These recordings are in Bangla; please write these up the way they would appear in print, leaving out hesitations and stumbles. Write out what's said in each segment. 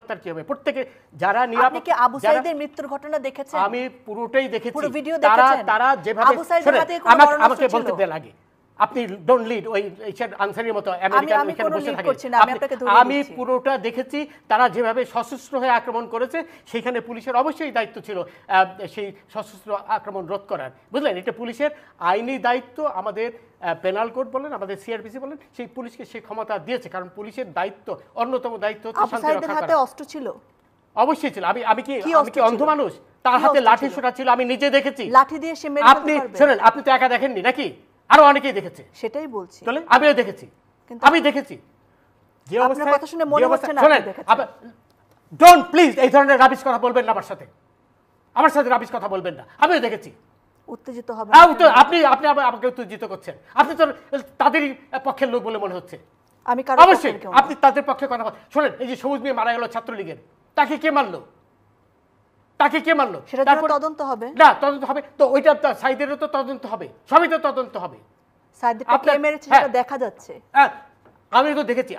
নিরাপত্তার কি হবে? প্রত্যেকে যারা আপনি কি আবু সাঈদের মৃত্যুর ঘটনা দেখেছেন? আমি পুরোটাই দেখেছি। পুরো ভিডিও দেখেছেন? তারা যেভাবে আমাকে বলতে দেন আগে, আপনি ডোন্ট লিড ওই আনসারের মতো আমেরিকান এখানে বসে থাকে। আমি পুরোটা দেখেছি। তারা যেভাবে সশস্ত্র হয়ে আক্রমণ করেছে, সেখানে পুলিশের অবশ্যই দায়িত্ব ছিল সেই সশস্ত্র আক্রমণ রোধ করার, বুঝলেন? এটা পুলিশের আইনি দায়িত্ব। আমাদের পেনাল কোড বলেন, আমাদের সিআরপিসি বলেন, সেই পুলিশকে সেই ক্ষমতা দিয়েছে, কারণ পুলিশের দায়িত্ব, অন্যতম দায়িত্ব হচ্ছে শান্তি রক্ষা করা। হাতে অস্ত্র ছিল? অবশ্যই ছিল। আমি কি অন্ধ মানুষ? তার হাতে লাঠি সোটা ছিল, আমি নিজে দেখেছি। লাঠি দিয়ে সে মেরে ফেলতে পারবে? আপনি শুনেন, আপনি তো একা দেখেননি নাকি? আরো অনেকেই দেখেছে। সেটাই বলছি। চলে, আমিও দেখেছি। আমি দেখেছি যে অবস্থা, কথা শুনে মনে হচ্ছে না আপনি দেখেছেন। ডোন্ট প্লিজ এই ধরনের রাবিশ কথা বলবেন না আমার সাথে রাবিশ কথা বলবেন না। আমিও দেখেছি। উত্তেজিত হবে আপনি আমাকে উত্তেজিত করছেন। আপনি তো তাদেরই পক্ষের লোক বলে মনে হচ্ছে। আমি অবশ্যই আপনি তাদের পক্ষে কথা বলেন। শোনেন, এই যে সবুজ মিয়া মারা গেল ছাত্রলীগের, তাকে কে মারলো? সেটা তদন্ত হবে না? তদন্ত হবে তো, ওইটা সাইদেরও তো তদন্ত হবে, সবই তো তদন্ত হবে। দেখা যাচ্ছে, আমি তো দেখেছি।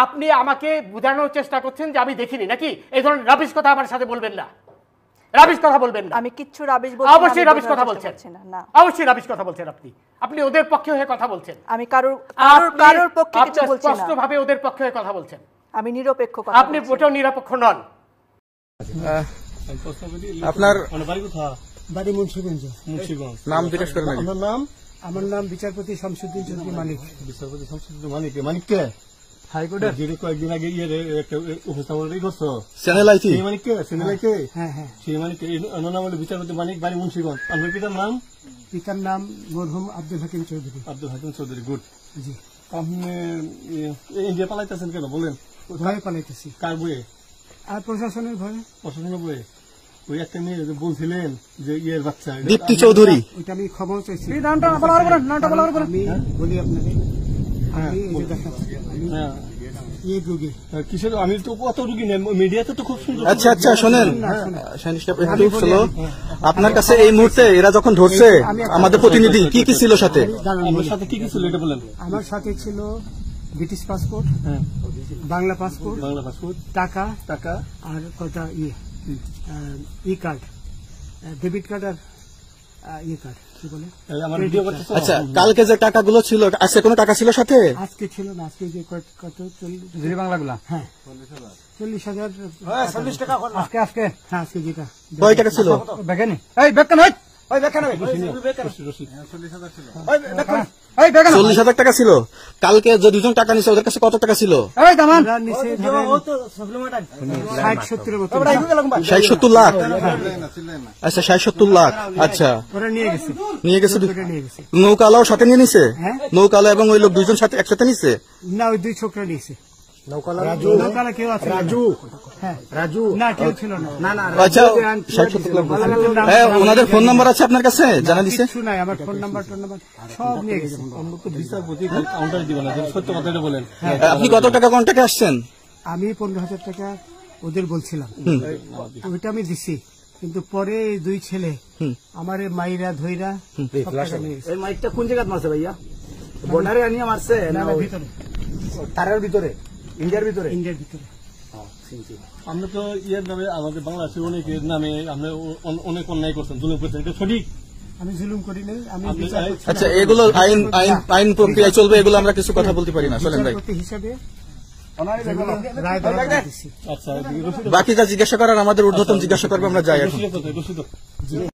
আপনি আমাকে বোঝানোর চেষ্টা করছেন যে আমি দেখিনি নাকি? এই ধরনের রাবিশ কথা আমার সাথে বলবেন না, রাবিশ কথা বলবেন না। আমি কিচ্ছু রাবিশ বলছি না। অবশ্যই রাবিশ কথা বলছেন না, অবশ্যই রাবিশ কথা বলছেন। আপনি ওদের পক্ষে হয়ে কথা বলছেন। আমি কারোর পক্ষে কিছু বলছি না। স্পষ্টভাবে ওদের পক্ষে হয়ে কথা বলছেন। আমি নিরপেক্ষ কথা। আপনি ওটাও নিরপেক্ষ নন। আপনার বাড়ি মুন্সিগঞ্জ। নাম জিজ্ঞেস করেন। আমার নাম বিচারপতি শামসুদ্দিন চৌধুরী মানিক। বিচারপতি শামসুদ্দিন মানিক। মানিককে হাইকোর্টের কয়েকদিন আগে উপস্থাপন করছো চ্যানেল আইছি। চ্যানেল হ্যাঁ হ্যাঁ, সেই মানিক নাম হলো বিচারপতি মানিক, বাড়ি মুন্সিগঞ্জ। আপনার পিতার নাম? পিতার নাম মরহুম আব্দুল হাকিম চৌধুরী। আব্দুল হাকিম চৌধুরী, গুড। জি। আপনি ইন্ডিয়া পালাইতেছেন কেন বলেন? ভয়ে পালাইতেছি। কার বইয়ে? আর প্রশাসনের ভয়ে। প্রশাসনের বইয়ে? ওই একটা মেয়ে বলছিলেন যে ইয়ের বাচ্চা দীপ্তি চৌধুরী, ওইটা আমি ক্ষমা চাইছি। নামটা বলার পরে আমি বলি আপনাকে, আমি এই যে দেখাচ্ছি কিসের, আমি তো অত রুগী নেই, মিডিয়াতে তো খুব সুন্দর। আচ্ছা আচ্ছা শোনেন, আপনার কাছে এই মুহূর্তে এরা যখন ধরছে আমাদের প্রতিনিধি, কি কি ছিল সাথে? আমার সাথে কি কি ছিল এটা বলেন। আমার সাথে ছিল ব্রিটিশ পাসপোর্ট, বাংলা পাসপোর্ট, টাকা আর কটা ই কার্ড, ডেবিট কার্ড আর ই কার্ড, কি বলে। আচ্ছা, কালকে যে টাকাগুলো ছিল, আজকে কোনো টাকা ছিল সাথে? আজকে ছিল না। আজকে যে কত 40 বাংলাগুলা, হ্যাঁ 40,000 টাকা। আজকে হ্যাঁ, আজকে যেটা কয় টাকা ছিল? বেকানি 40,000 টাকা ছিল। কালকে যে দুজন টাকা নিছে ওদের কাছে কত টাকা ছিল? 60-70 লাখ। আচ্ছা 60-70 লাখ। আচ্ছা, নিয়ে গেছে। নৌকালাও সাথে নিয়ে নিছে? নৌকালা এবং ওই লোক দুইজন সাথে একসাথে নিছে? না, ওই দুই ছোকরা নিছে। ওনাদের ফোন নাম্বার আছে আপনার কাছে? জানা দিছে? আমার ফোন নাম্বার সব নিয়ে গেছে। সত্য কথাটা বলেন। আপনি কত টাকা কন্ট্যাক্টে আসছেন? আমি 15,000 টাকা ওদের বলছিলাম, ওইটা আমি দিছি। কিন্তু পরে দুই ছেলে আমার মাইরা ধইরা। এই মাইকটা কোন জায়গায় মারছে ভাইয়া? বর্ডারে আনিয়ে মারছে না ভিতরে? তারের ভিতরে, ইন্ডিয়ার ভিতরে? আমরা তো ইয়ের নামে, আমাদের বাংলাদেশের অনেকের নামে আমরা অনেক অন্যায় করছেন, জুলুম করছেন, এটা সঠিক? আমি জুলুম করি নাই। আচ্ছা, এগুলো আইন প্রক্রিয়া চলবে, এগুলো আমরা কিছু কথা বলতে পারি না। চলেন ভাই, হিসাবে বাকি যা জিজ্ঞাসা করার আমাদের ঊর্ধ্বতন জিজ্ঞাসা করবো, আমরা যাই এখন।